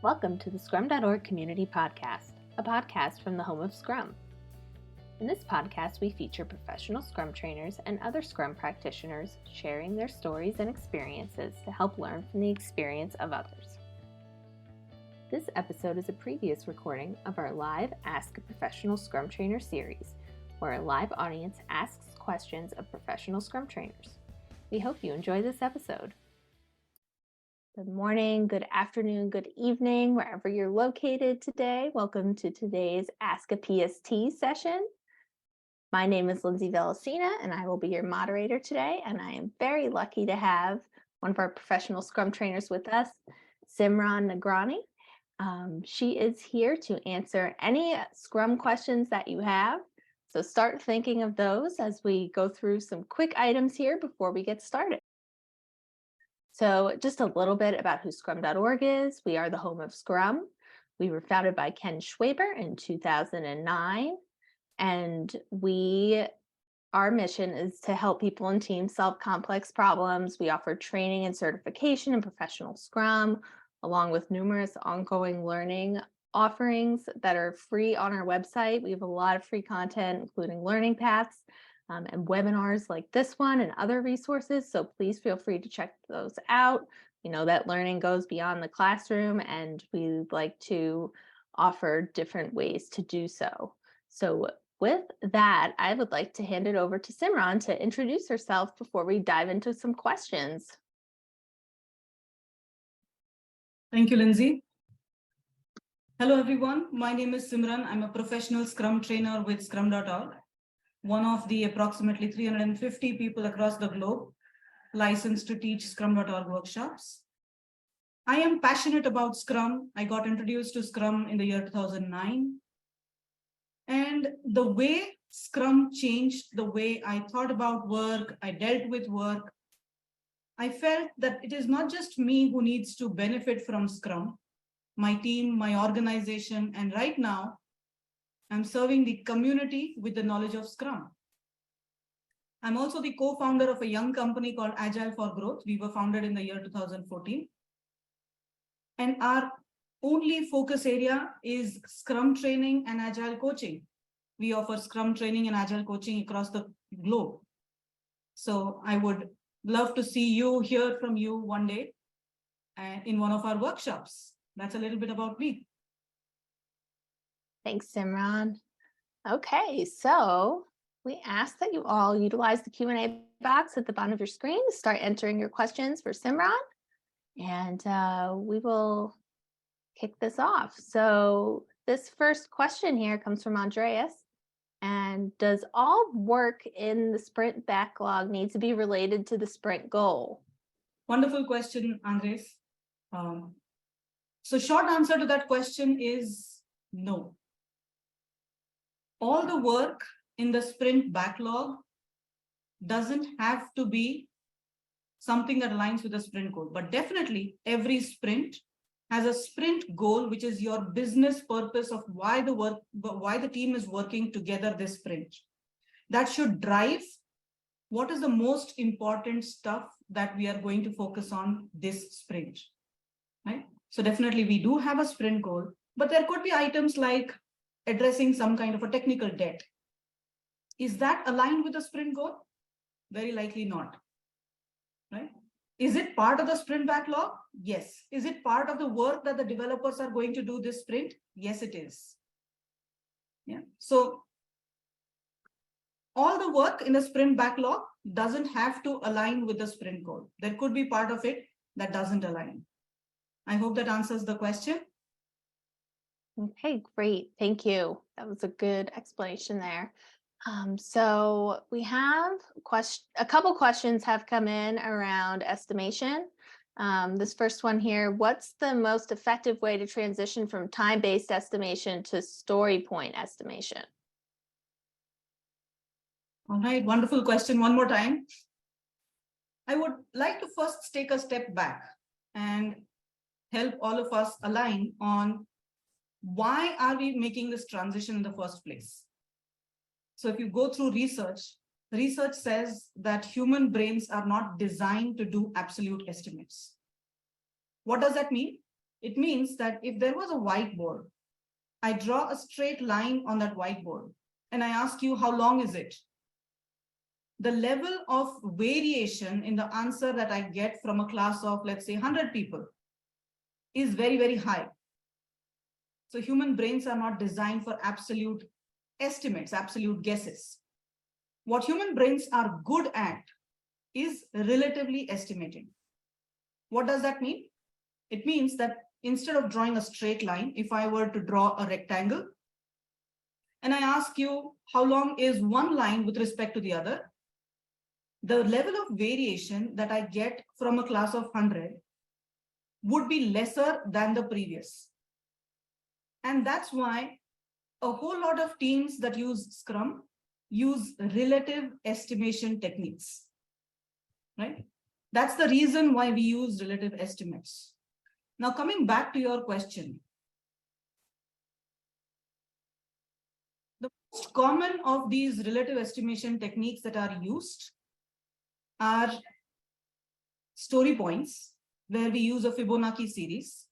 Welcome to the Scrum.org Community Podcast, a podcast from the home of Scrum. In this podcast, we feature professional Scrum trainers and other Scrum practitioners sharing their stories and experiences to help learn from the experience of others. This episode is a previous recording of our live Ask a Professional Scrum Trainer series, where a live audience asks questions of professional Scrum trainers. We hope you enjoy this episode. Good morning, good afternoon, good evening, wherever you're located today. Welcome to today's Ask a PST session. My name is Lindsay Vellicina, and I will be your moderator today. And I am very lucky to have one of our professional Scrum trainers with us, Simran Nagrani. She is here to answer any Scrum questions that you have. So start thinking of those as we go through some quick items here before we get started. So just a little bit about who Scrum.org is. We are the home of Scrum. We were founded by Ken Schwaber in 2009. And our mission is to help people and teams solve complex problems. We offer training and certification in professional Scrum, along with numerous ongoing learning offerings that are free on our website. We have a lot of free content, including learning paths, and webinars like this one and other resources. So please feel free to check those out. You know that learning goes beyond the classroom, and we like to offer different ways to do so. So with that, I would like to hand it over to Simran to introduce herself before we dive into some questions. Thank you, Lindsay. Hello, everyone. My name is Simran. I'm a professional Scrum trainer with Scrum.org. One of the approximately 350 people across the globe licensed to teach Scrum.org workshops. I am passionate about Scrum. I got introduced to Scrum in the year 2009. And the way Scrum changed the way I thought about work, I dealt with work, I felt that it is not just me who needs to benefit from Scrum, my team, my organization, and right now, I'm serving the community with the knowledge of Scrum. I'm also the co-founder of a young company called Agile for Growth. We were founded in the year 2014. And our only focus area is Scrum training and Agile coaching. We offer Scrum training and Agile coaching across the globe. So I would love to see you, hear from you one day in one of our workshops. That's a little bit about me. Thanks, Simran. Okay, so we ask that you all utilize the Q&A box at the bottom of your screen to start entering your questions for Simran, and we will kick this off. So this first question here comes from Andreas. And does all work in the sprint backlog need to be related to the sprint goal? Wonderful question, Andres. So short answer to that question is no. All the work in the sprint backlog doesn't have to be something that aligns with the sprint goal, but definitely every sprint has a sprint goal, which is your business purpose of why the team is working together this sprint. That should drive what is the most important stuff that we are going to focus on this sprint, right? So definitely we do have a sprint goal, but there could be items like addressing some kind of a technical debt. Is that aligned with the sprint goal? Very likely not, right? Is it part of the sprint backlog? Yes. Is it part of the work that the developers are going to do this sprint? Yes, it is. Yeah. So all the work in the sprint backlog doesn't have to align with the sprint goal. There could be part of it that doesn't align. I hope that answers the question. Okay, great. Thank you. That was a good explanation there. So we have a couple questions have come in around estimation. This first one here, what's the most effective way to transition from time-based estimation to story point estimation? All right, wonderful question. One more time. I would like to first take a step back and help all of us align on why are we making this transition in the first place. So if you go through research says that human brains are not designed to do absolute estimates. What does that mean? It means that if there was a whiteboard, I draw a straight line on that whiteboard and I ask you, how long is it? The level of variation in the answer that I get from a class of, let's say, 100 people is very, very high. So human brains are not designed for absolute estimates, absolute guesses. What human brains are good at is relatively estimating. What does that mean? It means that instead of drawing a straight line, if I were to draw a rectangle, and I ask you, how long is one line with respect to the other? The level of variation that I get from a class of 100 would be lesser than the previous. And that's why a whole lot of teams that use Scrum use relative estimation techniques, right? That's the reason why we use relative estimates. Now, coming back to your question, the most common of these relative estimation techniques that are used are story points, where we use a Fibonacci series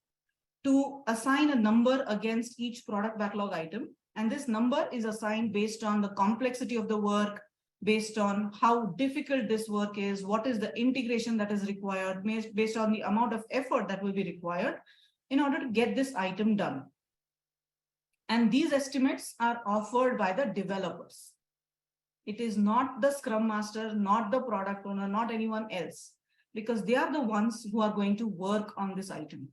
to assign a number against each product backlog item. And this number is assigned based on the complexity of the work, based on how difficult this work is, what is the integration that is required, based on the amount of effort that will be required in order to get this item done. And these estimates are offered by the developers. It is not the Scrum Master, not the product owner, not anyone else, because they are the ones who are going to work on this item.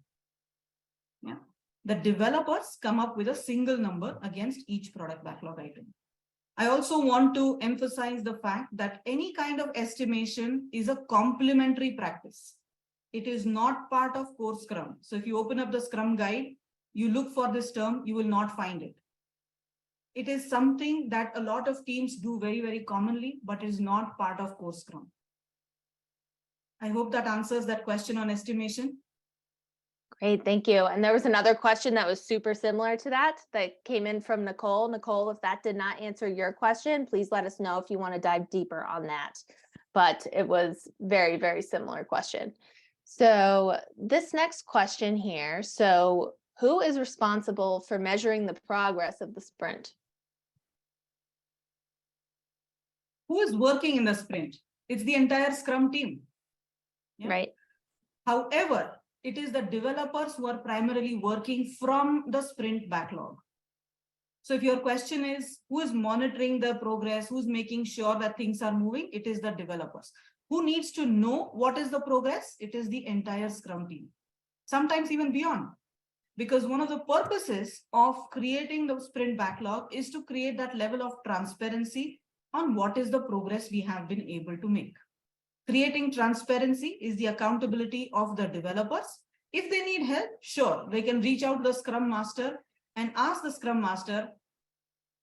Yeah. The developers come up with a single number against each product backlog item. I also want to emphasize the fact that any kind of estimation is a complementary practice. It is not part of core Scrum. So if you open up the Scrum guide, you look for this term, you will not find it. It is something that a lot of teams do very, very commonly, but is not part of core Scrum. I hope that answers that question on estimation. Great, thank you. And there was another question that was super similar to that came in from Nicole. Nicole, if that did not answer your question, please let us know if you want to dive deeper on that. But it was very, very similar question. So this next question here, so who is responsible for measuring the progress of the sprint? Who is working in the sprint? It's the entire Scrum team. Yeah. Right. However, it is the developers who are primarily working from the sprint backlog. So if your question is, who is monitoring the progress, who's making sure that things are moving, it is the developers. Who needs to know what is the progress? It is the entire Scrum team, sometimes even beyond. Because one of the purposes of creating the sprint backlog is to create that level of transparency on what is the progress we have been able to make. Creating transparency is the accountability of the developers. If they need help, sure, they can reach out to the Scrum Master and ask the Scrum Master,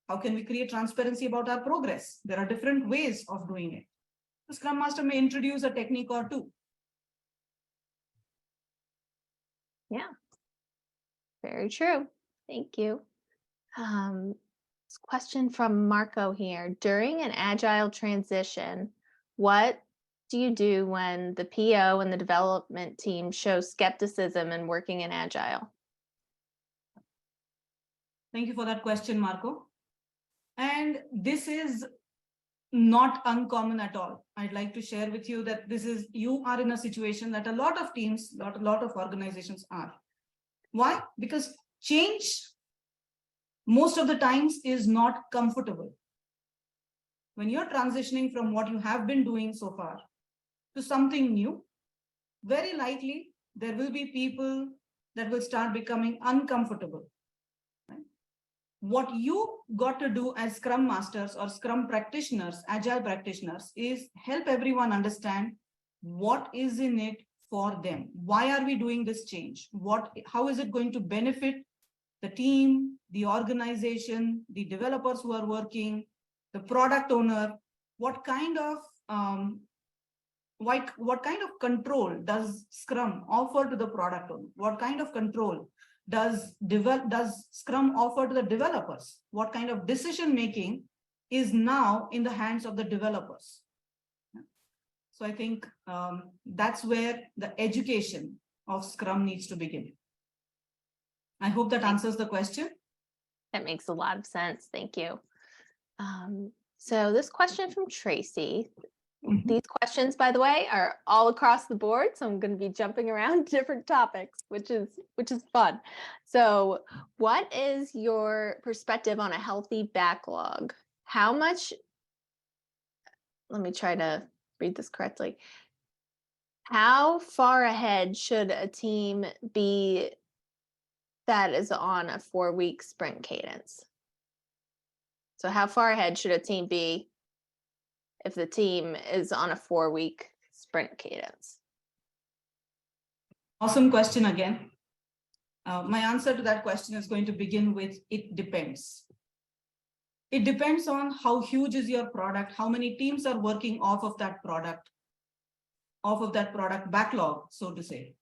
how can we create transparency about our progress? There are different ways of doing it. The Scrum Master may introduce a technique or two. Yeah, very true. Thank you. This question from Marco here. During an agile transition, what do you do when the PO and the development team show skepticism in working in agile? Thank you for that question, Marco. And this is not uncommon at all. I'd like to share with you that you are in a situation that a lot of teams, a lot of organizations are. Why? Because change most of the times is not comfortable. When you're transitioning from what you have been doing so far to something new, very likely there will be people that will start becoming uncomfortable. Right? What you got to do as Scrum Masters or Scrum practitioners, Agile practitioners, is help everyone understand what is in it for them. Why are we doing this change? How is it going to benefit the team, the organization, the developers who are working, the product owner? What kind of control does Scrum offer to the product owner? What kind of control does Scrum offer to the developers? What kind of decision making is now in the hands of the developers? So I think that's where the education of Scrum needs to begin. I hope that answers the question. That makes a lot of sense. Thank you. So this question from Tracy, these questions, by the way, are all across the board. So I'm going to be jumping around different topics, which is fun. So what is your perspective on a healthy backlog? How much, let me try to read this correctly. How far ahead should a team be that is on a 4-week sprint cadence? So how far ahead should a team be if the team is on a 4-week sprint cadence? Awesome question again. My answer to that question is going to begin with, it depends. It depends on how huge is your product, how many teams are working off of that product backlog, so to say.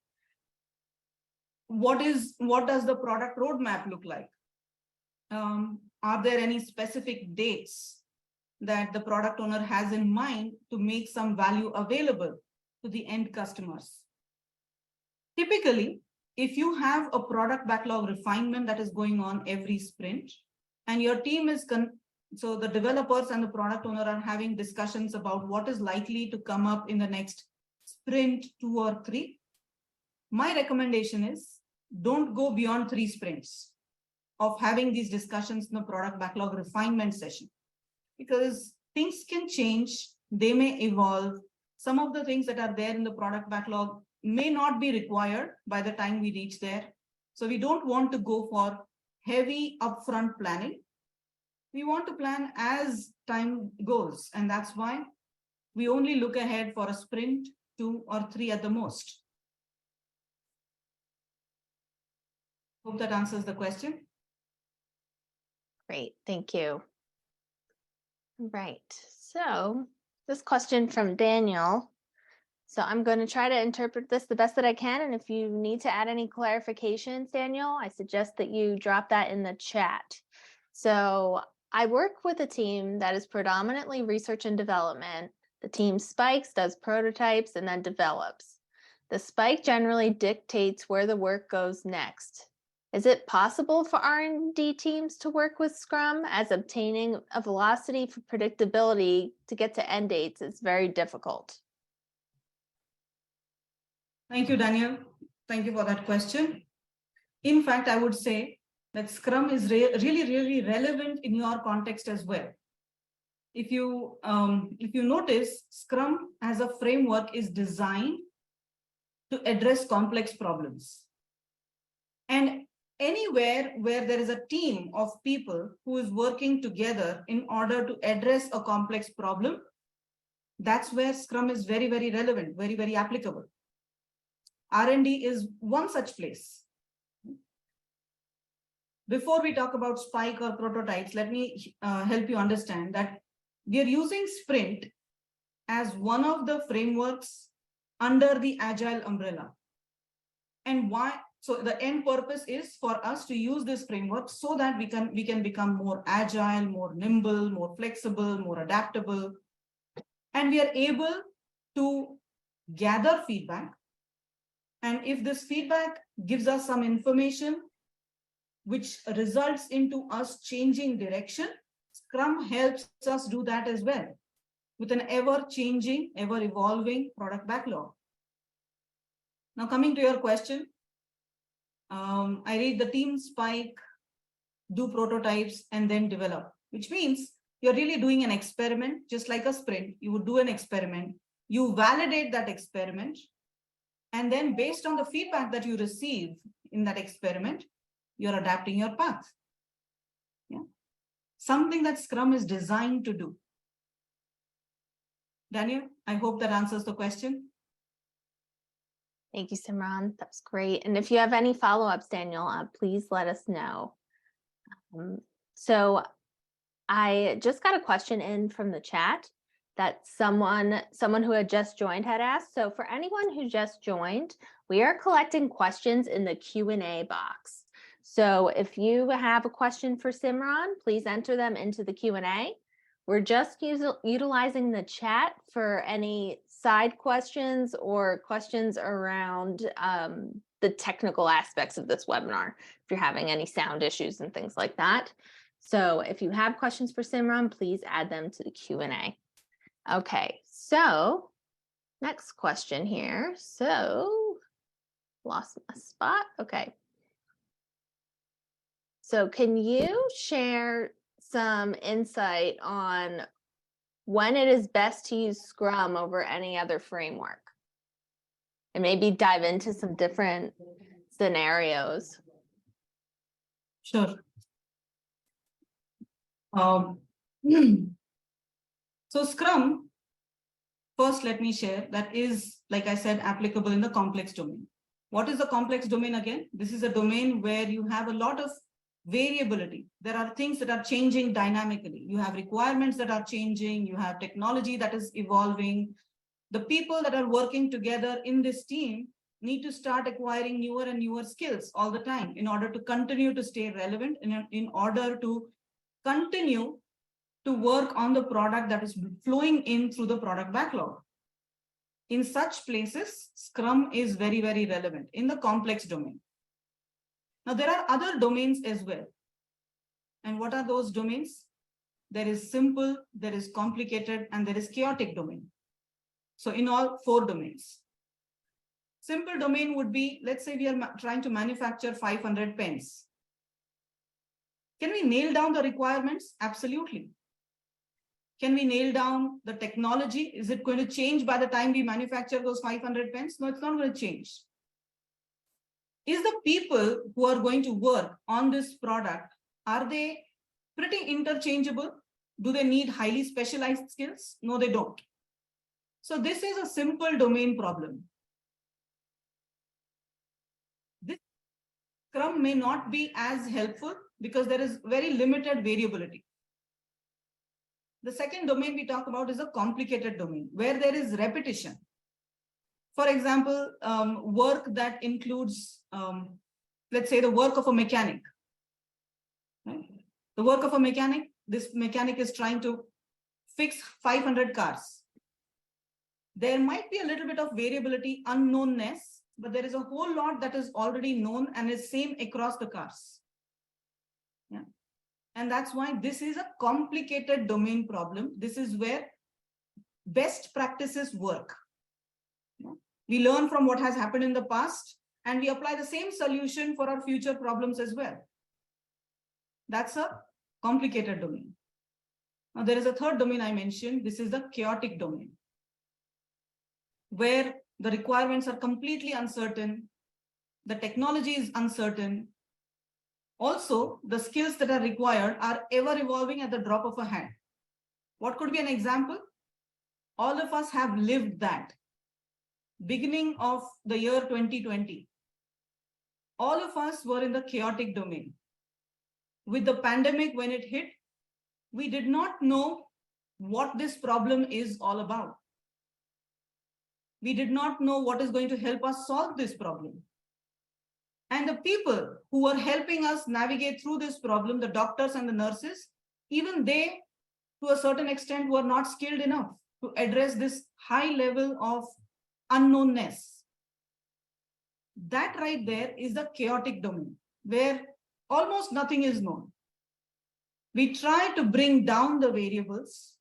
What does the product roadmap look like? Are there any specific dates that the product owner has in mind to make some value available to the end customers? Typically, if you have a product backlog refinement that is going on every sprint, and your team is so the developers and the product owner are having discussions about what is likely to come up in the next sprint 2 or 3, my recommendation is don't go beyond 3 sprints of having these discussions in the product backlog refinement session, because things can change, they may evolve. Some of the things that are there in the product backlog may not be required by the time we reach there. So we don't want to go for heavy upfront planning. We want to plan as time goes, and that's why we only look ahead for a sprint, 2 or 3 at the most. Hope that answers the question. Great, thank you. Right, so this question from Daniel. So I'm going to try to interpret this the best that I can. And if you need to add any clarifications, Daniel, I suggest that you drop that in the chat. So I work with a team that is predominantly research and development. The team spikes, does prototypes, and then develops. The spike generally dictates where the work goes next. Is it possible for R&D teams to work with Scrum, as obtaining a velocity for predictability to get to end dates is very difficult? Thank you, Daniel. Thank you for that question. In fact, I would say that Scrum is really relevant in your context as well. If you notice, Scrum as a framework is designed to address complex problems. And anywhere where there is a team of people who is working together in order to address a complex problem, that's where Scrum is very relevant, very applicable. R&D is one such place. Before we talk about spike or prototypes, let me help you understand that we are using Sprint as one of the frameworks under the Agile umbrella. And why? So the end purpose is for us to use this framework so that we can become more agile, more nimble, more flexible, more adaptable. And we are able to gather feedback. And if this feedback gives us some information which results into us changing direction, Scrum helps us do that as well with an ever-changing, ever-evolving product backlog. Now, coming to your question, I read the team spike, do prototypes, and then develop, which means you're really doing an experiment, just like a sprint. You would do an experiment, you validate that experiment, and then based on the feedback that you receive in that experiment, you're adapting your path. Yeah, something that Scrum is designed to do. Daniel, I hope that answers the question. Thank you, Simran. That's great. And if you have any follow-ups, Daniel, please let us know. So I just got a question in from the chat that someone who had just joined had asked. So for anyone who just joined, we are collecting questions in the Q&A box. So if you have a question for Simran, please enter them into the Q&A. We're just utilizing the chat for any side questions or questions around the technical aspects of this webinar, if you're having any sound issues and things like that. So if you have questions for Simran, please add them to the Q&A. Okay, so next question here. So lost my spot. Okay. So can you share some insight on when it is best to use Scrum over any other framework? And maybe dive into some different scenarios. Sure. So Scrum, first let me share, that is, like I said, applicable in the complex domain. What is the complex domain again? This is a domain where you have a lot of variability. There are things that are changing dynamically. You have requirements that are changing. You have technology that is evolving. The people that are working together in this team need to start acquiring newer and newer skills all the time in order to continue to stay relevant, in order to continue to work on the product that is flowing in through the product backlog. In such places, Scrum is very, very relevant in the complex domain. Now, there are other domains as well. And what are those domains? There is simple, there is complicated, and there is chaotic domain. So in all 4 domains. Simple domain would be, let's say we are trying to manufacture 500 pens. Can we nail down the requirements? Absolutely. Can we nail down the technology? Is it going to change by the time we manufacture those 500 pens? No, it's not going to change. Is the people who are going to work on this product, are they pretty interchangeable? Do they need highly specialized skills? No, they don't. So this is a simple domain problem. This Scrum may not be as helpful because there is very limited variability. The second domain we talk about is a complicated domain where there is repetition. For example, work that includes, let's say, the work of a mechanic. Right? The work of a mechanic, this mechanic is trying to fix 500 cars. There might be a little bit of variability, unknownness, but there is a whole lot that is already known and is same across the cars. Yeah. And that's why this is a complicated domain problem. This is where best practices work. We learn from what has happened in the past, and we apply the same solution for our future problems as well. That's a complicated domain. Now, there is a third domain I mentioned. This is the chaotic domain, where the requirements are completely uncertain, the technology is uncertain. Also, the skills that are required are ever evolving at the drop of a hat. What could be an example? All of us have lived that. Beginning of the year 2020, all of us were in the chaotic domain. With the pandemic, when it hit, we did not know what this problem is all about. We did not know what is going to help us solve this problem. And the people who were helping us navigate through this problem, the doctors and the nurses, even they, to a certain extent, were not skilled enough to address this high level of unknownness. That right there is the chaotic domain, where almost nothing is known. We try to bring down the variables,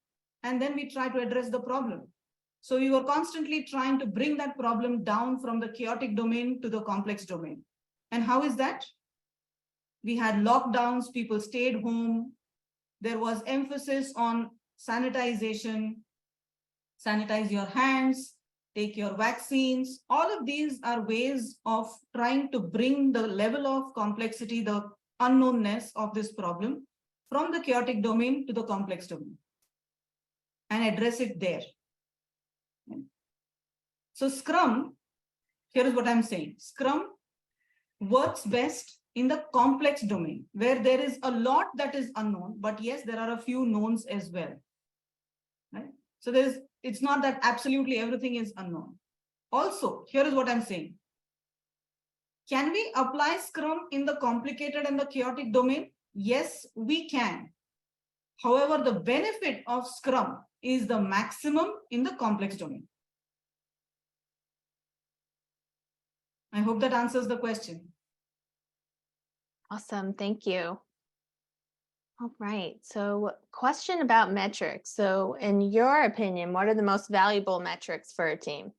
and then we try to address the problem. So we were constantly trying to bring that problem down from the chaotic domain to the complex domain. And how is that? We had lockdowns, people stayed home. There was emphasis on sanitization, sanitize your hands, take your vaccines. All of these are ways of trying to bring the level of complexity, the unknownness of this problem from the chaotic domain to the complex domain and address it there. So Scrum, here is what I'm saying. Scrum works best in the complex domain where there is a lot that is unknown, but yes, there are a few knowns as well. Right? So it's not that absolutely everything is unknown. Also, here is what I'm saying. Can we apply Scrum in the complicated and the chaotic domain? Yes, we can. However, the benefit of Scrum is the maximum in the complex domain. I hope that answers the question. Awesome. Thank you. All right. So, question about metrics. So, in your opinion, what are the most valuable metrics for a team?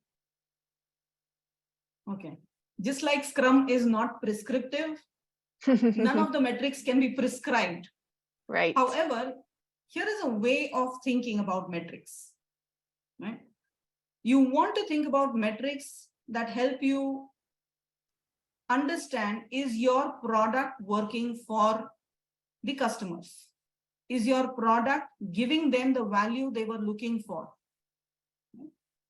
Okay. Just like Scrum is not prescriptive, none of the metrics can be prescribed. Right. However, here is a way of thinking about metrics. Right? You want to think about metrics that help you understand, is your product working for the customers? Is your product giving them the value they were looking for?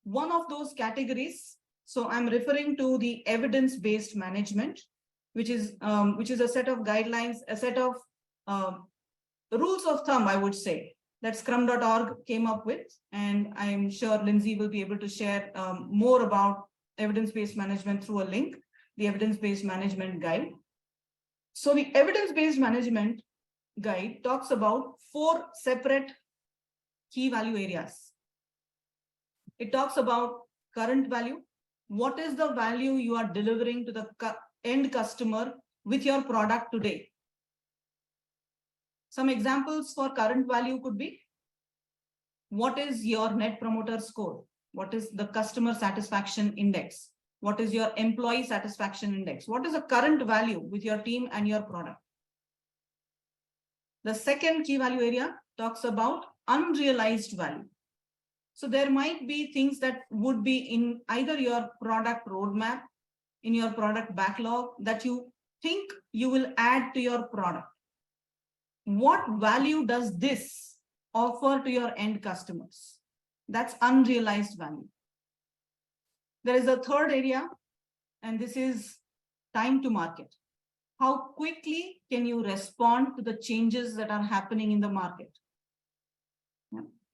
One of those categories, so I'm referring to the evidence-based management, which is a set of guidelines, a set of rules of thumb, I would say, that Scrum.org came up with. And I'm sure Lindsay will be able to share more about evidence-based management through a link, the evidence-based management guide. So the evidence-based management guide talks about 4 separate key value areas. It talks about current value. What is the value you are delivering to the end customer with your product today? Some examples for current value could be, what is your net promoter score? What is the customer satisfaction index? What is your employee satisfaction index? What is the current value with your team and your product? The second key value area talks about unrealized value. So there might be things that would be in either your product roadmap, in your product backlog, that you think you will add to your product. What value does this offer to your end customers? That's unrealized value. There is a third area, and this is time to market. How quickly can you respond to the changes that are happening in the market?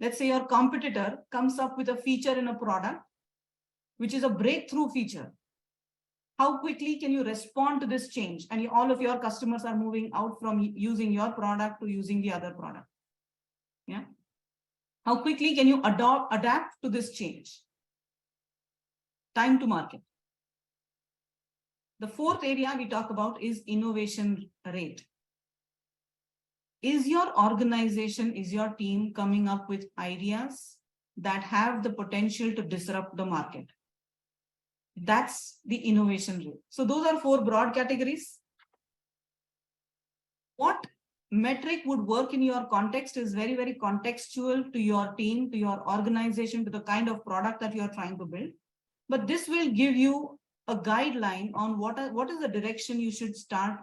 Let's say your competitor comes up with a feature in a product, which is a breakthrough feature. How quickly can you respond to this change? And all of your customers are moving out from using your product to using the other product. Yeah. How quickly can you adapt to this change? Time to market. The fourth area we talk about is innovation rate. Is your organization, is your team coming up with ideas that have the potential to disrupt the market? That's the innovation rate. So those are 4 broad categories. What metric would work in your context is very, very contextual to your team, to your organization, to the kind of product that you are trying to build. But this will give you a guideline on what is the direction you should start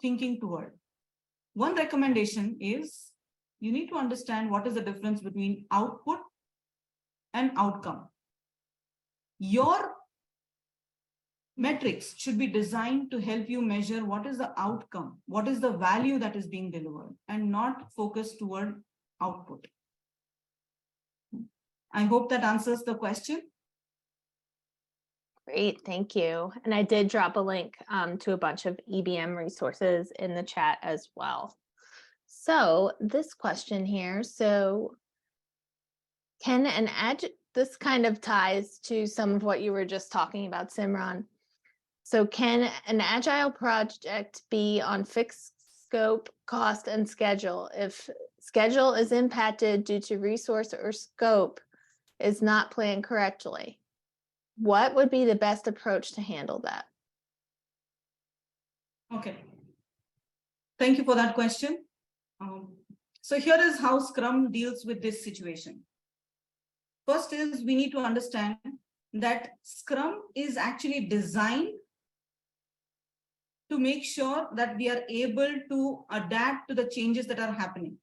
thinking toward. One recommendation is you need to understand what is the difference between output and outcome. Your metrics should be designed to help you measure what is the outcome, what is the value that is being delivered, and not focus toward output. I hope that answers the question. Great, thank you. And I did drop a link to a bunch of EBM resources in the chat as well. So this question here, this kind of ties to some of what you were just talking about, Simran. So can an agile project be on fixed scope, cost, and schedule? If schedule is impacted due to resource or scope is not planned correctly, what would be the best approach to handle that? Okay. Thank you for that question. So here is how Scrum deals with this situation. First is we need to understand that Scrum is actually designed to make sure that we are able to adapt to the changes that are happening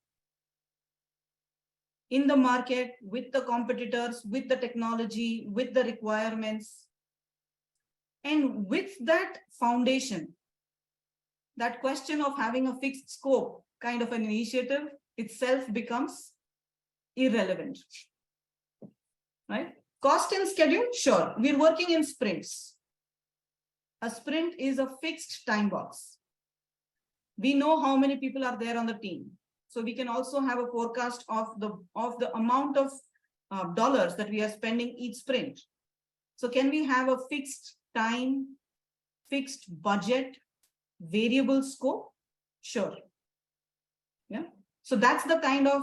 in the market, with the competitors, with the technology, with the requirements. And with that foundation, that question of having a fixed scope kind of an initiative itself becomes irrelevant, right? Cost and schedule, sure, we're working in sprints. A sprint is a fixed time box. We know how many people are there on the team. So we can also have a forecast of the amount of dollars that we are spending each sprint. So can we have a fixed time fixed budget, variable scope? Sure. Yeah. So that's the kind of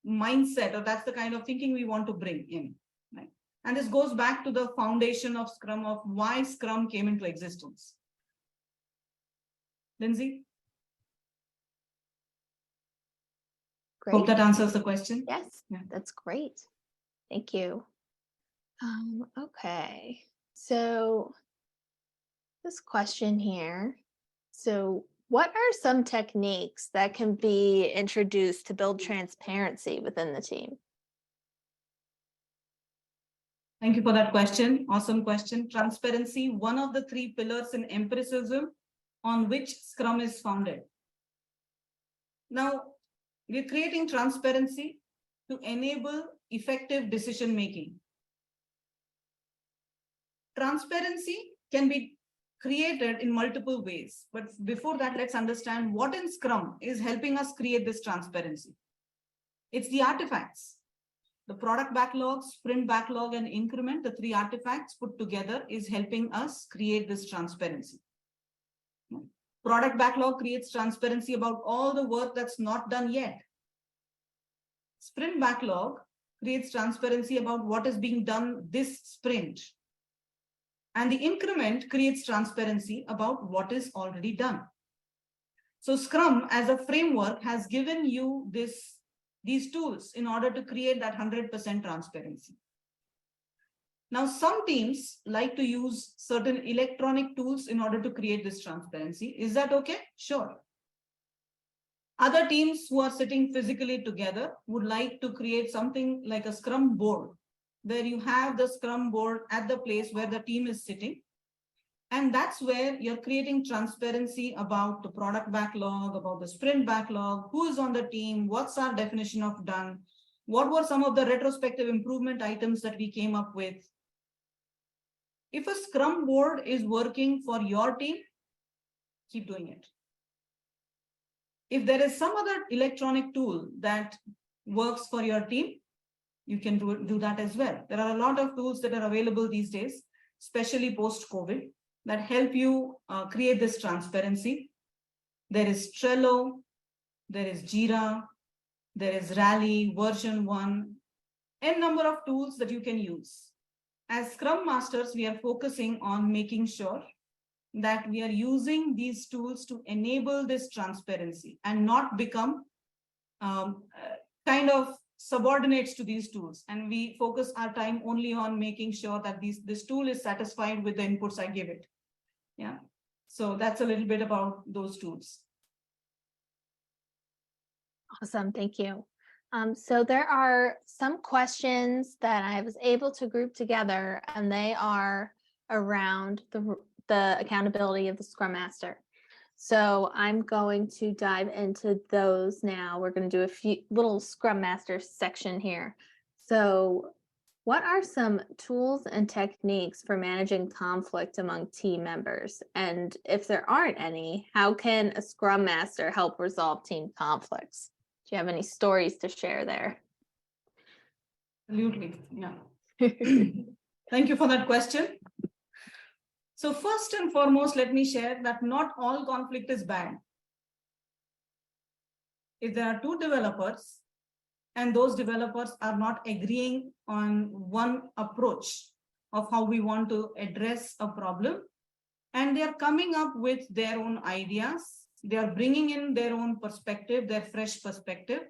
mindset, or that's the kind of thinking we want to bring in. Right? And this goes back to the foundation of Scrum, of why Scrum came into existence. Lindsay? Great. Hope that answers the question. Yes, Yeah. that's great. Thank you. Okay, so this question here. So what are some techniques that can be introduced to build transparency within the team? Thank you for that question. Awesome question. Transparency, one of the 3 pillars in empiricism on which Scrum is founded. Now, we're creating transparency to enable effective decision making. Transparency can be created in multiple ways. But before that, let's understand what in Scrum is helping us create this transparency. It's the artifacts. The product backlog, sprint backlog, and increment, the 3 artifacts put together is helping us create this transparency. Product backlog creates transparency about all the work that's not done yet. Sprint backlog creates transparency about what is being done this sprint. And the increment creates transparency about what is already done. So Scrum as a framework has given you these tools in order to create that 100% transparency. Now, some teams like to use certain electronic tools in order to create this transparency. Is that okay? Sure. Other teams who are sitting physically together would like to create something like a Scrum board, where you have the Scrum board at the place where the team is sitting. And that's where you're creating transparency about the product backlog, about the sprint backlog, who is on the team, what's our definition of done, what were some of the retrospective improvement items that we came up with. If a Scrum board is working for your team, keep doing it. If there is some other electronic tool that works for your team, you can do that as well. There are a lot of tools that are available these days, especially post-COVID, that help you create this transparency. There is Trello, there is Jira, there is Rally, version 1, n number of tools that you can use. As Scrum Masters, we are focusing on making sure that we are using these tools to enable this transparency and not become kind of subordinates to these tools. And we focus our time only on making sure that this tool is satisfied with the inputs I give it. Yeah. So that's a little bit about those tools. Awesome, thank you. So there are some questions that I was able to group together, and they are around the accountability of the Scrum Master. So I'm going to dive into those now. We're going to do a few little Scrum Master section here. So what are some tools and techniques for managing conflict among team members? And if there aren't any, how can a Scrum Master help resolve team conflicts? Do you have any stories to share there? Absolutely, yeah. Thank you for that question. So first and foremost, let me share that not all conflict is bad. If there are 2 developers and those developers are not agreeing on one approach of how we want to address a problem, and they are coming up with their own ideas, they are bringing in their own perspective, their fresh perspective.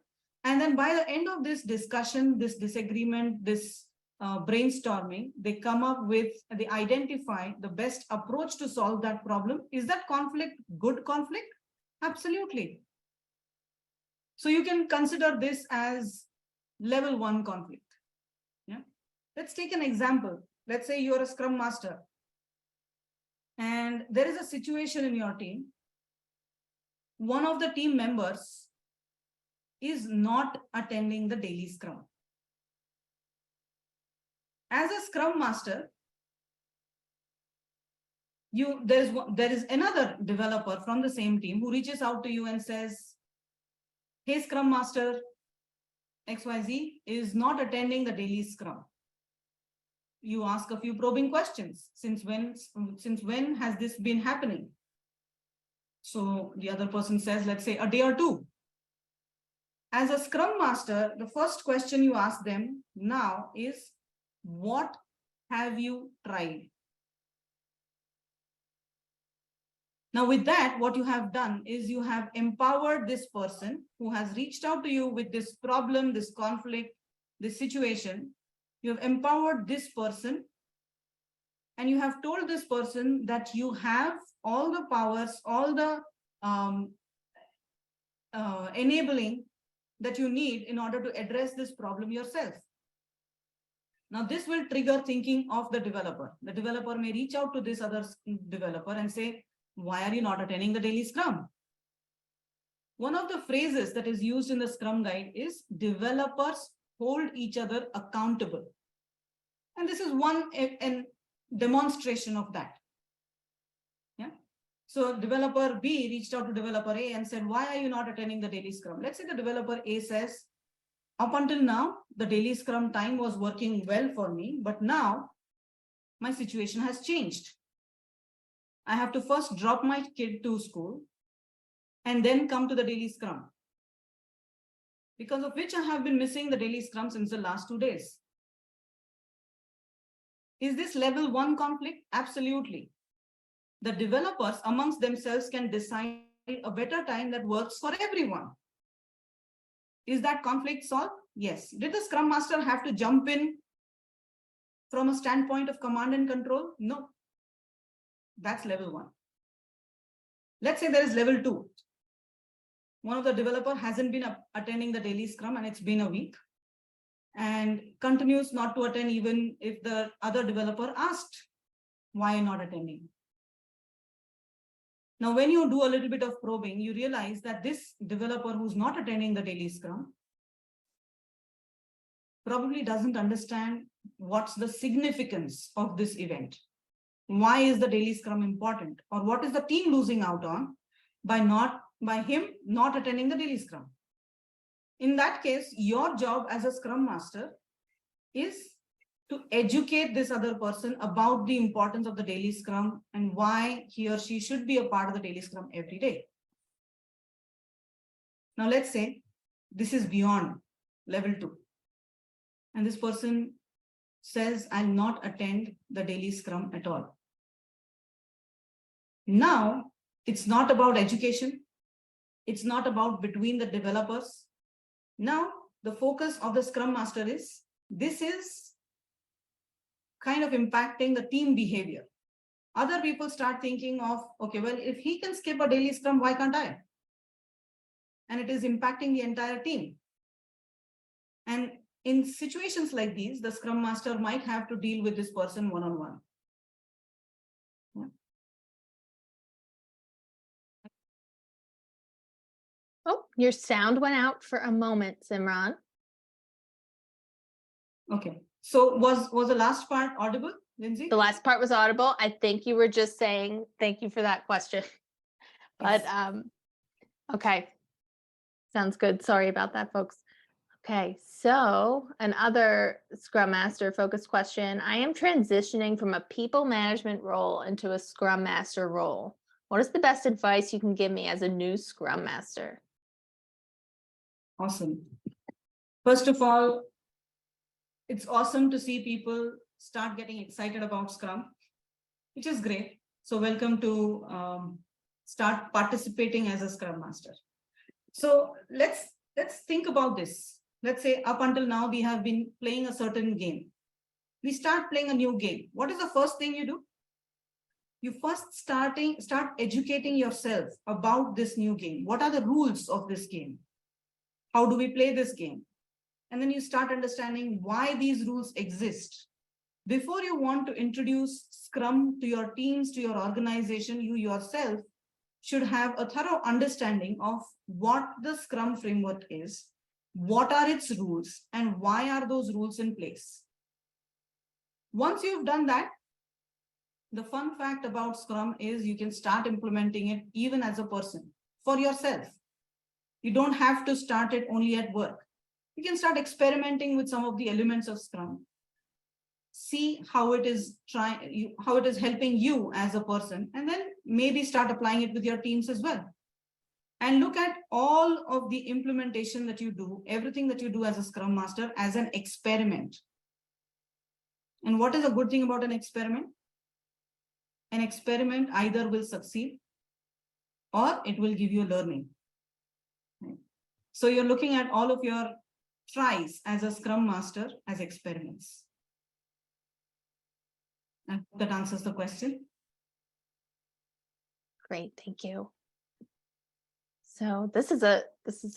And then by the end of this discussion, this disagreement, this brainstorming, they come up with, they identify the best approach to solve that problem. Is that conflict good conflict? Absolutely. So you can consider this as level 1 conflict. Yeah. Let's take an example. Let's say you're a Scrum Master and there is a situation in your team. One of the team members is not attending the daily Scrum. As a Scrum Master, there is another developer from the same team who reaches out to you and says, hey, Scrum Master, XYZ is not attending the daily Scrum. you ask a few probing questions. Since when has this been happening? So the other person says, let's say a day or two. As a Scrum Master, the first question you ask them now is, what have you tried? Now, with that, what you have done is you have empowered this person who has reached out to you with this problem, this conflict, this situation. You have empowered this person, and you have told this person that you have all the powers, all the enabling that you need in order to address this problem yourself. Now, this will trigger thinking of the developer. The developer may reach out to this other developer and say, why are you not attending the daily Scrum? One of the phrases that is used in the Scrum Guide is developers hold each other accountable. And this is one demonstration of that. Yeah. So developer B reached out to developer A and said, why are you not attending the daily Scrum? Let's say the developer A says, up until now, the daily Scrum time was working well for me, but now my situation has changed. I have to first drop my kid to school and then come to the daily Scrum, because of which I have been missing the daily Scrum since the last 2 days. Is this level 1 conflict? Absolutely. The developers amongst themselves can decide a better time that works for everyone. Is that conflict solved? Yes. Did the Scrum Master have to jump in from a standpoint of command and control? No. That's level 1. Let's say there is level 2. One of the developer hasn't been attending the daily Scrum and it's been a week, and continues not to attend even if the other developer asked, why not attending? Now, when you do a little bit of probing, you realize that this developer who's not attending the daily Scrum probably doesn't understand what's the significance of this event. Why is the daily Scrum important? Or what is the team losing out on by him not attending the daily Scrum? In that case, your job as a Scrum Master is to educate this other person about the importance of the daily Scrum and why he or she should be a part of the daily Scrum every day. Now, let's say this is beyond level 2. And this person says, I'll not attend the daily Scrum at all. Now, it's not about education. It's not about between the developers. Now, the focus of the Scrum Master is, this is kind of impacting the team behavior. Other people start thinking of, okay, well, if he can skip a daily Scrum, why can't I? And it is impacting the entire team. And in situations like these, the Scrum Master might have to deal with this person one-on-one. Yeah. Oh, your sound went out for a moment, Simran. Okay. So was the last part audible, Lindsay? The last part was audible. I think you were just saying thank you for that question. But Yes. Okay. Sounds good. Sorry about that, folks. Okay, so another Scrum Master focused question. I am transitioning from a people management role into a Scrum Master role. What is the best advice you can give me as a new Scrum Master? Awesome. First of all, it's awesome to see people start getting excited about Scrum, which is great. So welcome to start participating as a Scrum Master. So let's think about this. Let's say up until now, we have been playing a certain game. We start playing a new game. What is the first thing you do? You first start educating yourself about this new game. What are the rules of this game? How do we play this game? And then you start understanding why these rules exist. Before you want to introduce Scrum to your teams, to your organization, you yourself should have a thorough understanding of what the Scrum framework is, what are its rules, and why are those rules in place. Once you've done that, the fun fact about Scrum is you can start implementing it even as a person for yourself. You don't have to start it only at work. You can start experimenting with some of the elements of Scrum. see how it is how it is helping you as a person, and then maybe start applying it with your teams as well. And look at all of the implementation that you do, everything that you do as a Scrum Master, as an experiment. And what is a good thing about an experiment? An experiment either will succeed or it will give you learning. So you're looking at all of your tries as a Scrum Master as experiments. I hope that answers the question. Great, thank you. So this is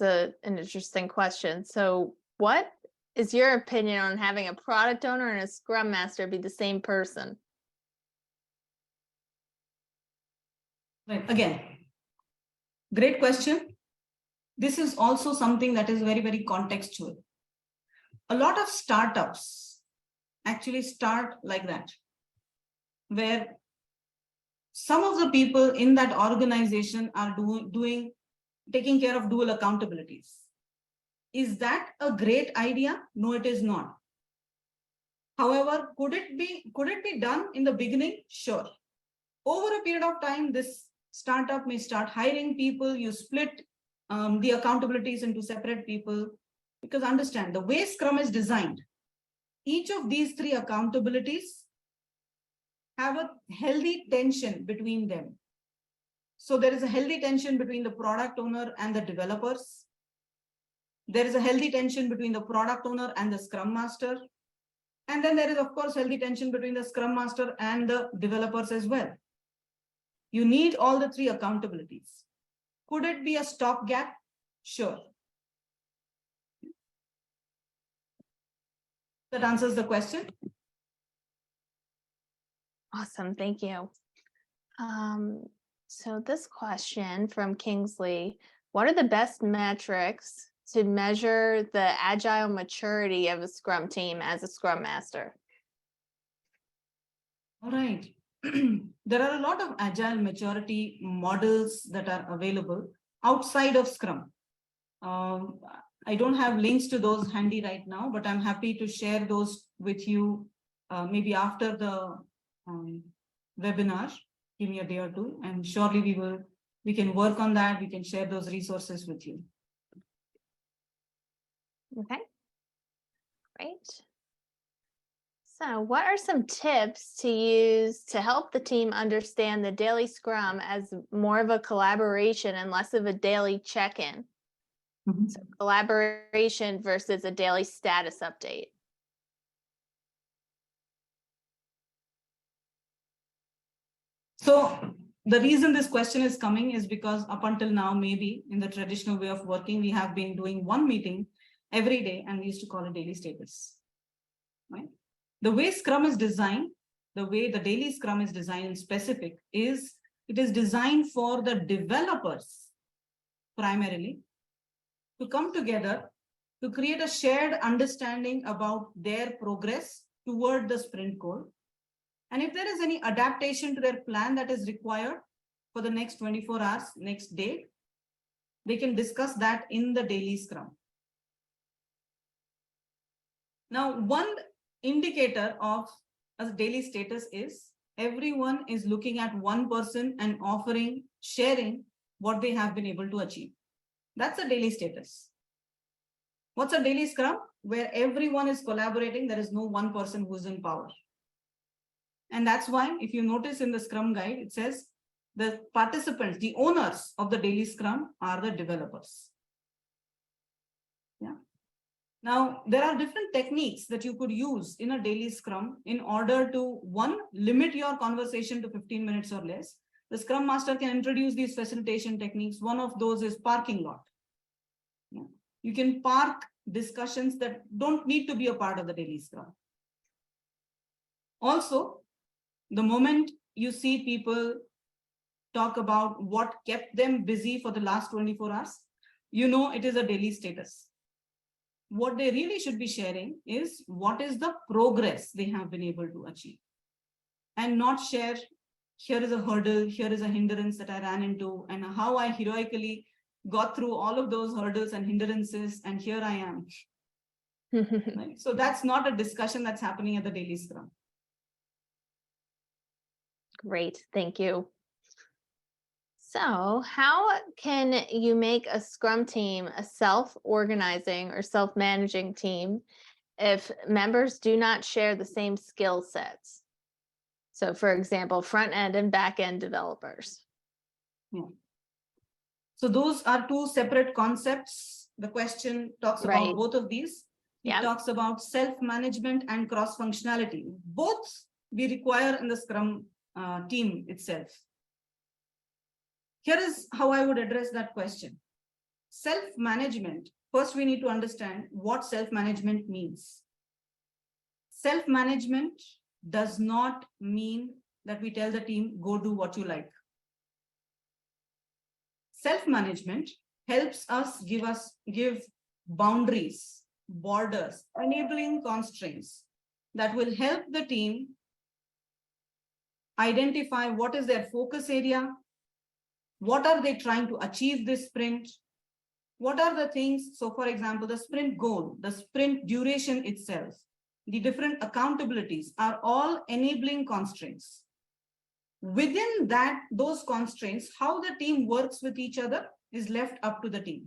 an interesting question. So what is your opinion on having a product owner and a Scrum Master be the same person? Right. Again, great question. This is also something that is very, very contextual. A lot of startups actually start like that, where some of the people in that organization are taking care of dual accountabilities. Is that a great idea? No, it is not. However, could it be done in the beginning? Sure. Over a period of time, this startup may start hiring people. You split the accountabilities into separate people, because understand the way Scrum is designed, each of these three accountabilities have a healthy tension between them. So there is a healthy tension between the product owner and the developers. There is a healthy tension between the product owner and the Scrum Master. And then there is, of course, healthy tension between the Scrum Master and the developers as well. You need all the three accountabilities. Could it be a stopgap? Sure. That answers the question. Awesome, thank you. So this question from Kingsley, what are the best metrics to measure the agile maturity of a Scrum team as a Scrum Master? All right. There are a lot of agile maturity models that are available outside of Scrum. I don't have links to those handy right now, but I'm happy to share those with you maybe after the webinar. Give me a day or two, and surely we can work on that. We can share those resources with you. Okay, great. So what are some tips to use to help the team understand the daily Scrum as more of a collaboration and less of a daily check-in? Mm-hmm. So collaboration versus a daily status update. So the reason this question is coming is because up until now, maybe in the traditional way of working, we have been doing one meeting every day, and we used to call it daily status. Right? The way Scrum is designed, the way the daily Scrum is designed in specific, is it is designed for the developers primarily to come together to create a shared understanding about their progress toward the sprint goal. And if there is any adaptation to their plan that is required for the next 24 hours, next day, they can discuss that in the daily Scrum. Now, one indicator of a daily status is everyone is looking at one person and sharing what they have been able to achieve. That's a daily status. What's a daily Scrum? Where everyone is collaborating, there is no one person who's in power. And that's why, if you notice in the Scrum guide, it says the participants, the owners of the daily Scrum are the developers. Yeah. Now, there are different techniques that you could use in a daily Scrum in order to, one, limit your conversation to 15 minutes or less. The Scrum Master can introduce these facilitation techniques. One of those is parking lot. Yeah. You can park discussions that don't need to be a part of the daily Scrum. Also, the moment you see people talk about what kept them busy for the last 24 hours, you know it is a daily status. What they really should be sharing is what is the progress they have been able to achieve, and not share, here is a hurdle, here is a hindrance that I ran into, and how I heroically got through all of those hurdles and hindrances, and here I am. Right? So that's not a discussion that's happening at the daily Scrum. Great, thank you. So, how can you make a Scrum team a self-organizing or self-managing team if members do not share the same skill sets? So, for example, front end and back end developers. Yeah. So those are two separate concepts. The question talks Right. about both of these. It Yep. talks about self-management and cross-functionality. Both we require in the Scrum team itself. Here is how I would address that question. Self-management, first we need to understand what self-management means. Self-management does not mean that we tell the team, go do what you like. Self-management helps us give boundaries, borders, enabling constraints that will help the team identify what is their focus area, what are they trying to achieve this sprint, what are the things. So for example, the sprint goal, the sprint duration itself, the different accountabilities are all enabling constraints. Within that, those constraints, how the team works with each other is left up to the team.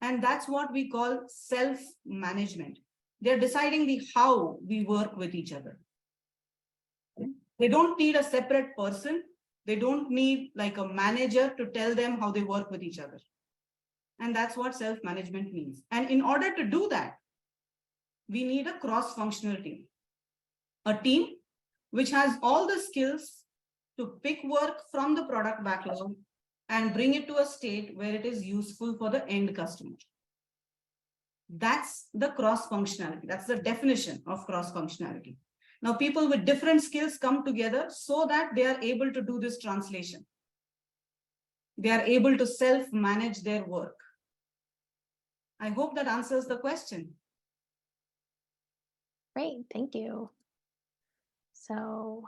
And that's what we call self-management. They're deciding the how we work with each other. They don't need a separate person. They don't need like a manager to tell them how they work with each other. And that's what self-management means. And in order to do that, we need a cross-functional team. A team which has all the skills to pick work from the product backlog and bring it to a state where it is useful for the end customer. That's the cross-functionality. That's the definition of cross-functionality. Now, people with different skills come together so that they are able to do this translation. They are able to self-manage their work. I hope that answers the question. Great, thank you. So,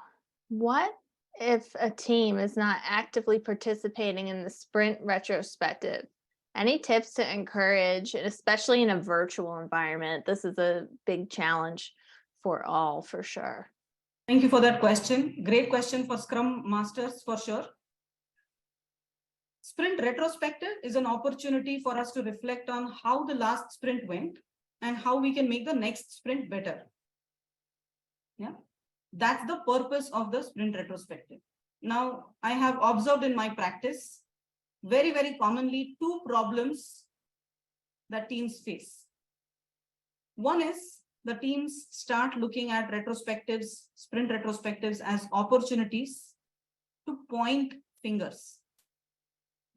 what if a team is not actively participating in the sprint retrospective? Any tips to encourage, and especially in a virtual environment? This is a big challenge for all, for sure. Thank you for that question. Great question for Scrum Masters, for sure. Sprint retrospective is an opportunity for us to reflect on how the last sprint went and how we can make the next sprint better. Yeah, that's the purpose of the sprint retrospective. Now, I have observed in my practice very, very commonly two problems that teams face. One is the teams start looking at retrospectives, sprint retrospectives as opportunities to point fingers.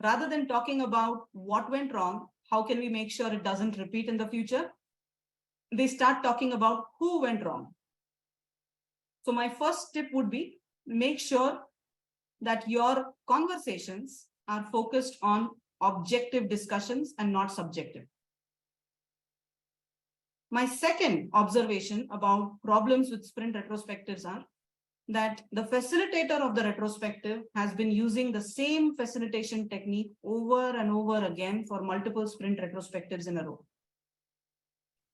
Rather than talking about what went wrong, how can we make sure it doesn't repeat in the future, they start talking about who went wrong. So my first tip would be make sure that your conversations are focused on objective discussions and not subjective. My second observation about problems with sprint retrospectives are that the facilitator of the retrospective has been using the same facilitation technique over and over again for multiple sprint retrospectives in a row.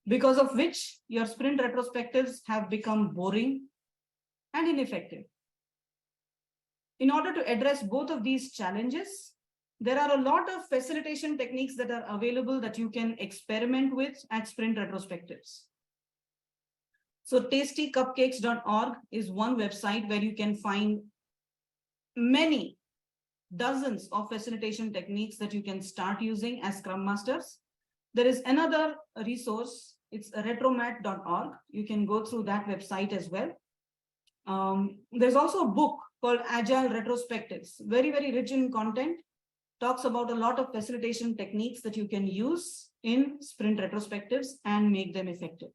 Because of which your sprint retrospectives have become boring and ineffective. In order to address both of these challenges, there are a lot of facilitation techniques that are available that you can experiment with at sprint retrospectives. So tastycupcakes.org is one website where you can find many dozens of facilitation techniques that you can start using as Scrum Masters. There is another resource, it's retromat.org. You can go through that website as well. There's also a book called Agile Retrospectives, very, very rich in content, talks about a lot of facilitation techniques that you can use in sprint retrospectives and make them effective.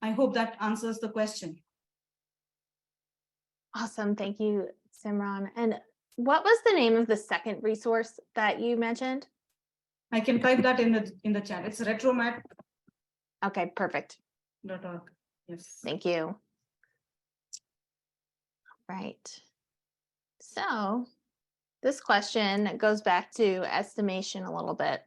I hope that answers the question. Awesome. Thank you, Simran. And what was the name of the second resource that you mentioned? I can type that in the chat. It's retromat.org. Okay, perfect. Yes. Thank you. Right. So this question goes back to estimation a little bit.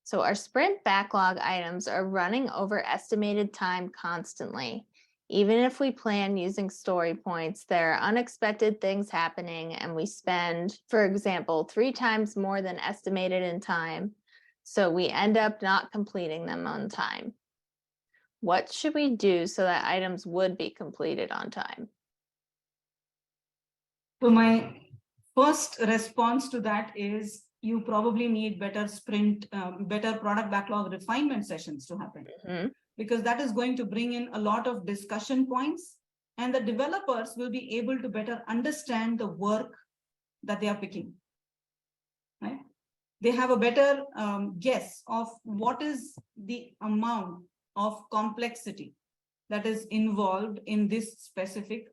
So our sprint backlog items are running over estimated time constantly. Even if we plan using story points, there are unexpected things happening and we spend, for example, 3 times more than estimated in time. So we end up not completing them on time. What should we do so that items would be completed on time? So my first response to that is you probably need better better product backlog refinement sessions to happen, because that is going to bring in a lot of discussion points and the developers will be able to better understand the work that they are picking, right? They have a better guess of what is the amount of complexity that is involved in this specific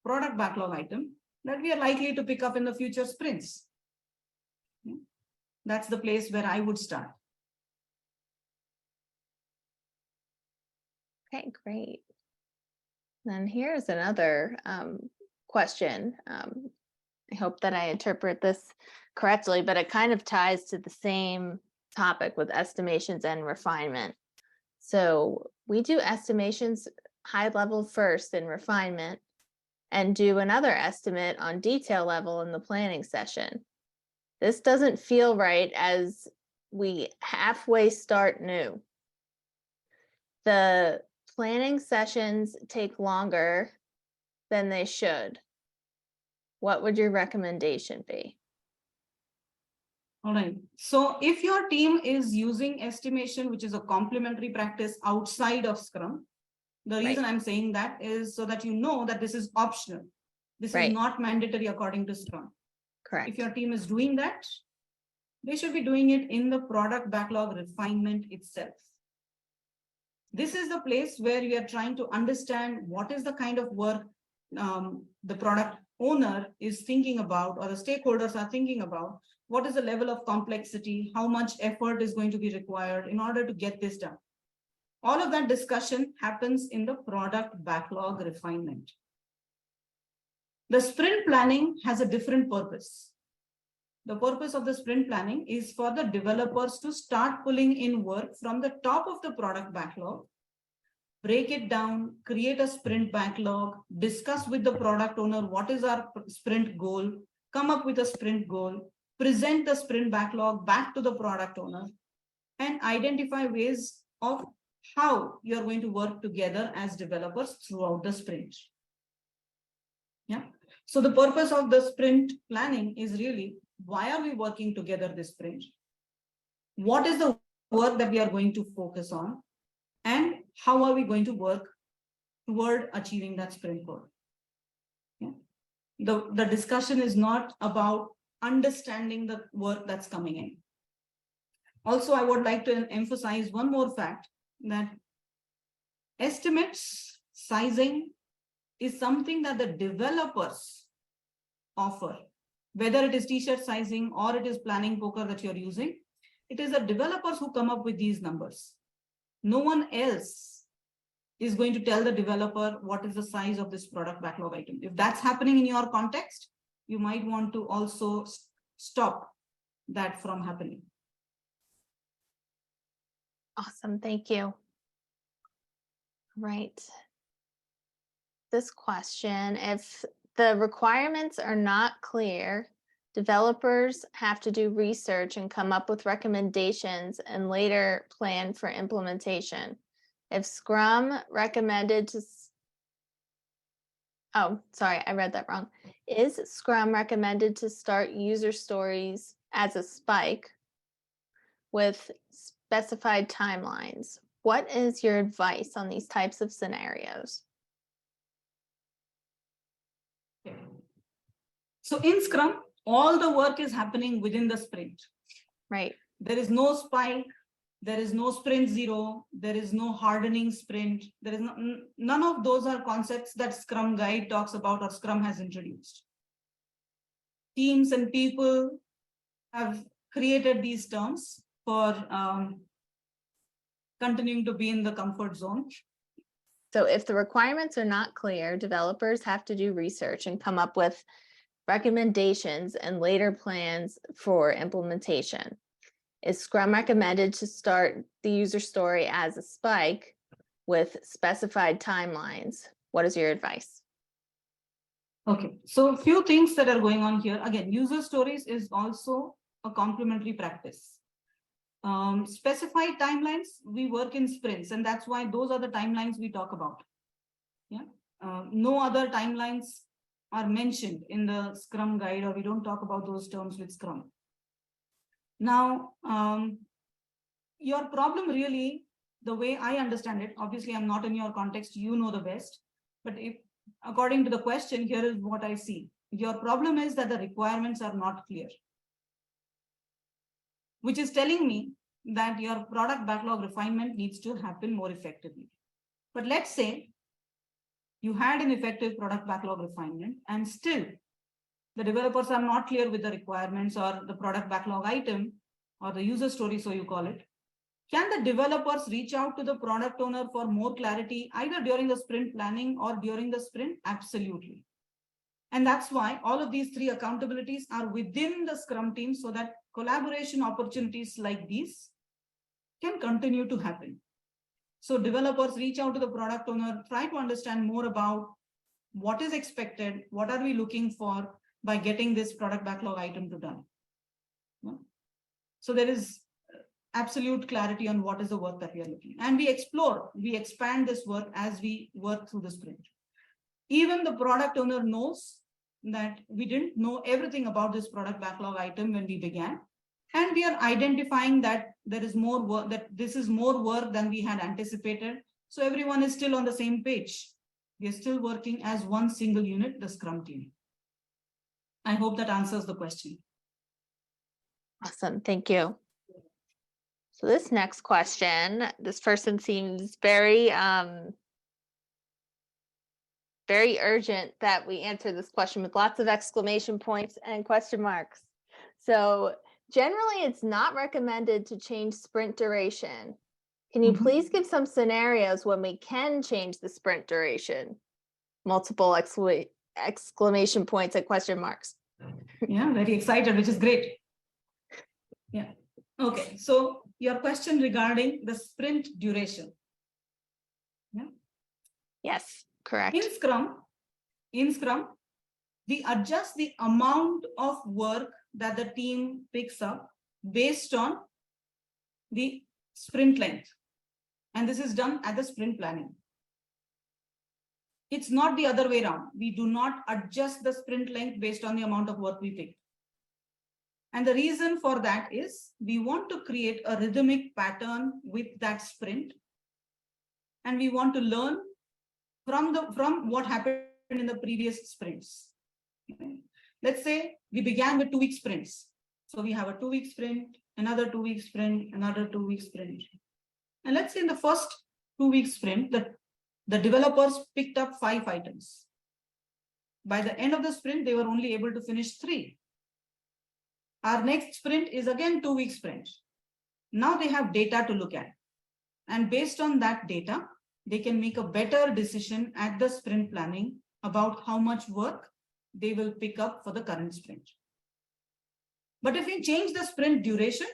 product backlog item that we are likely to pick up in the future sprints. That's the place where I would start. Okay, great. Then here's another question. I hope that I interpret this correctly, but it kind of ties to the same topic with estimations and refinement. So we do estimations high level first in refinement and do another estimate on detail level in the planning session. This doesn't feel right as we halfway start new. The planning sessions take longer than they should. What would your recommendation be? All right. So if your team is using estimation, which is a complementary practice outside of Scrum, the reason I'm saying that is so that you know that this is optional. This is not mandatory according to Scrum. Correct. If your team is doing that, they should be doing it in the product backlog refinement itself. This is the place where we are trying to understand what is the kind of work the product owner is thinking about, or the stakeholders are thinking about. What is the level of complexity? How much effort is going to be required in order to get this done? All of that discussion happens in the product backlog refinement. The sprint planning has a different purpose. The purpose of the sprint planning is for the developers to start pulling in work from the top of the product backlog, break it down, create a sprint backlog, discuss with the product owner what is our sprint goal, come up with a sprint goal, present the sprint backlog back to the product owner, and identify ways of how you're going to work together as developers throughout the sprint. Yeah. So the purpose of the sprint planning is really, why are we working together this sprint? What is the work that we are going to focus on? And how are we going to work toward achieving that sprint goal? Yeah. The discussion is not about understanding the work that's coming in. Also, I would like to emphasize one more fact, that estimates, sizing is something that the developers offer. Whether it is t-shirt sizing or it is planning poker that you're using, it is the developers who come up with these numbers. No one else is going to tell the developer what is the size of this product backlog item. If that's happening in your context, you might want to also stop that from happening. Awesome, thank you. Right. This question, if the requirements are not clear, developers have to do research and come up with recommendations and later plan for implementation. If Scrum recommended to, oh, sorry, I read that wrong. Is Scrum recommended to start user stories as a spike with specified timelines? What is your advice on these types of scenarios? So in Scrum, all the work is happening within the sprint. Right. There is no spike, there is no sprint zero, there is no hardening sprint. There is none of those are concepts that Scrum Guide talks about or Scrum has introduced. Teams and people have created these terms for continuing to be in the comfort zone. So if the requirements are not clear, developers have to do research and come up with recommendations and later plans for implementation. Is Scrum recommended to start the user story as a spike with specified timelines? What is your advice? Okay, so a few things that are going on here. Again, user stories is also a complementary practice. Specified timelines, we work in sprints, and that's why those are the timelines we talk about. Yeah, no other timelines are mentioned in the Scrum guide, or we don't talk about those terms with Scrum. Now, your problem really, the way I understand it, obviously I'm not in your context, you know the best, but if according to the question, here is what I see. Your problem is that the requirements are not clear, which is telling me that your product backlog refinement needs to happen more effectively. But let's say you had an effective product backlog refinement and still the developers are not clear with the requirements or the product backlog item or the user story, so you call it. Can the developers reach out to the product owner for more clarity, either during the sprint planning or during the sprint? Absolutely. And that's why all of these three accountabilities are within the Scrum team, so that collaboration opportunities like these can continue to happen. So developers reach out to the product owner, try to understand more about what is expected, what are we looking for by getting this product backlog item to done. Yeah. So there is absolute clarity on what is the work that we are looking at. And we expand this work as we work through the sprint. Even the product owner knows that we didn't know everything about this product backlog item when we began. And we are identifying that there is more work, that this is more work than we had anticipated. So everyone is still on the same page. We are still working as one single unit, the Scrum team. I hope that answers the question. Awesome, thank you. So this next question, this person seems very urgent that we answer this question with lots of exclamation points and question marks. So generally, it's not recommended to change sprint duration. Can you please give some scenarios when we can change the sprint duration? Multiple exclamation points and question marks. Yeah, very excited, which is great. Yeah. Okay, so your question regarding the sprint duration. Yeah. Yes, correct. In Scrum, we adjust the amount of work that the team picks up based on the sprint length. And this is done at the sprint planning. It's not the other way around. We do not adjust the sprint length based on the amount of work we pick. And the reason for that is we want to create a rhythmic pattern with that sprint. And we want to learn from what happened in the previous sprints. Okay. Let's say we began with 2-week sprints. So we have a 2-week sprint, another 2-week sprint, another 2-week sprint. And let's say in the first 2-week sprint, the developers picked up 5 items. By the end of the sprint, they were only able to finish 3. Our next sprint is again 2-week sprint. Now they have data to look at. And based on that data, they can make a better decision at the sprint planning about how much work they will pick up for the current sprint. But if we change the sprint duration,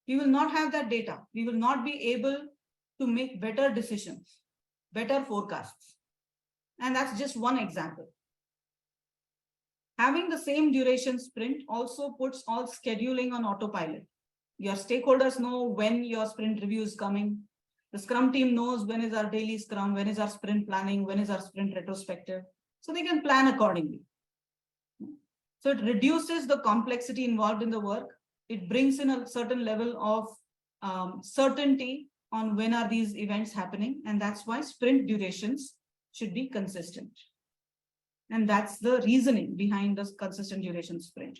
we will not have that data. We will not be able to make better decisions, better forecasts. And that's just one example. Having the same duration sprint also puts all scheduling on autopilot. Your stakeholders know when your sprint review is coming. The Scrum team knows when is our daily Scrum, when is our sprint planning, when is our sprint retrospective. So they can plan accordingly. So it reduces the complexity involved in the work. It brings in a certain level of certainty on when are these events happening. And that's why sprint durations should be consistent. And that's the reasoning behind this consistent duration sprint.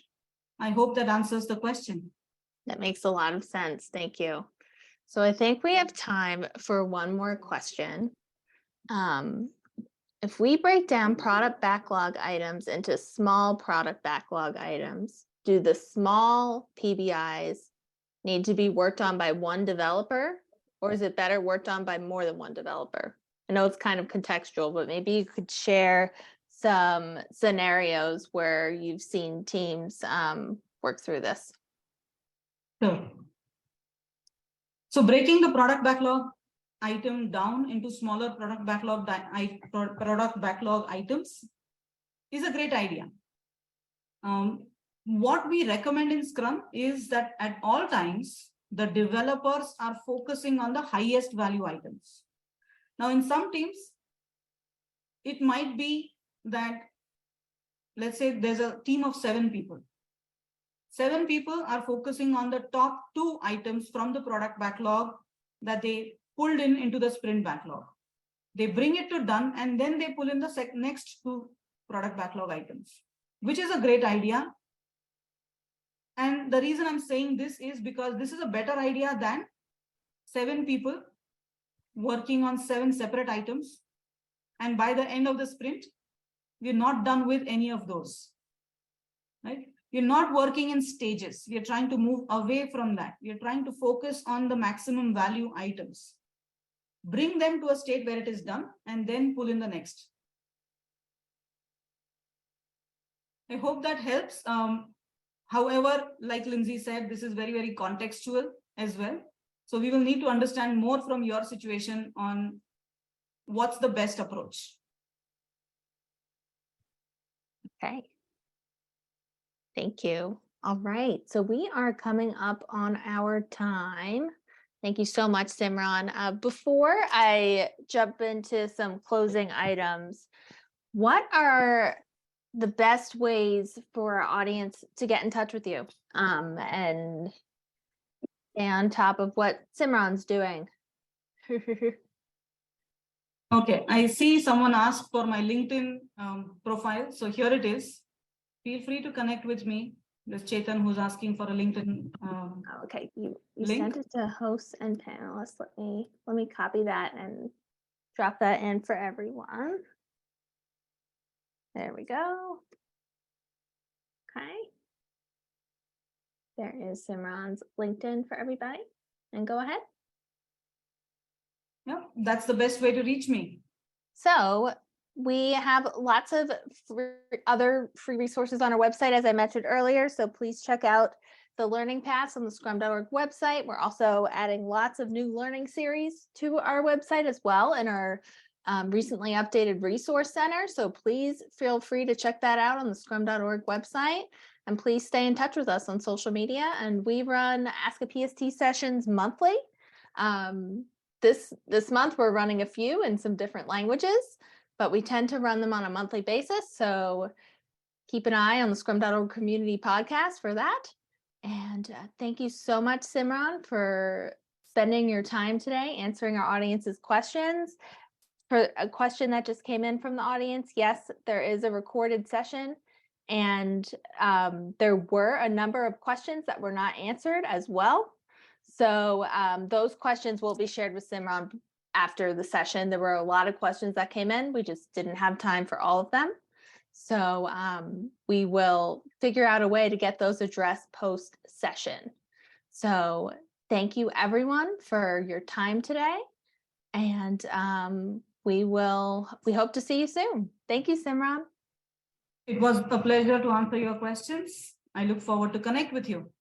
I hope that answers the question. That makes a lot of sense. Thank you. So I think we have time for one more question. If we break down product backlog items into small product backlog items, do the small PBIs need to be worked on by one developer, or is it better worked on by more than one developer? I know it's kind of contextual, but maybe you could share some scenarios where you've seen teams work through this. Sure. So breaking the product backlog item down into smaller product backlog items is a great idea. What we recommend in Scrum is that at all times, the developers are focusing on the highest value items. Now, in some teams, it might be that, let's say there's a team of 7 people. 7 people are focusing on the top 2 items from the product backlog that they pulled into the sprint backlog. They bring it to done, and then they pull in the next 2 product backlog items, which is a great idea. And the reason I'm saying this is because this is a better idea than 7 people working on 7 separate items. And by the end of the sprint, we're not done with any of those, right? You're not working in stages. We are trying to move away from that. We are trying to focus on the maximum value items. Bring them to a state where it is done, and then pull in the next. I hope that helps. However, like Lindsay said, this is very, very contextual as well. So we will need to understand more from your situation on what's the best approach. Okay. Thank you. All right. So we are coming up on our time. Thank you so much, Simran. Before I jump into some closing items, what are the best ways for our audience to get in touch with you and stay on top of what Simran's doing? Okay, I see someone asked for my LinkedIn profile. So here it is. Feel free to connect with me. There's Chetan who's asking for a LinkedIn. Okay, you link. sent it to hosts and panelists. Let me copy that and drop that in for everyone. There we go. Okay. There is Simran's LinkedIn for everybody. And go ahead. Yeah, that's the best way to reach me. So we have lots of other free resources on our website, as I mentioned earlier. So please check out the learning paths on the Scrum.org website. We're also adding lots of new learning series to our website as well in our recently updated resource center. So please feel free to check that out on the Scrum.org website. And please stay in touch with us on social media. And we run Ask a PST sessions monthly. This month, we're running a few in some different languages, but we tend to run them on a monthly basis. So keep an eye on the Scrum.org community podcast for that. And thank you so much, Simran, for spending your time today answering our audience's questions. For a question that just came in from the audience, yes, there is a recorded session, and there were a number of questions that were not answered as well. So those questions will be shared with Simran after the session. There were a lot of questions that came in. We just didn't have time for all of them. So we will figure out a way to get those addressed post-session. So thank you, everyone, for your time today. And we hope to see you soon. Thank you, Simran. It was a pleasure to answer your questions. I look forward to connect with you.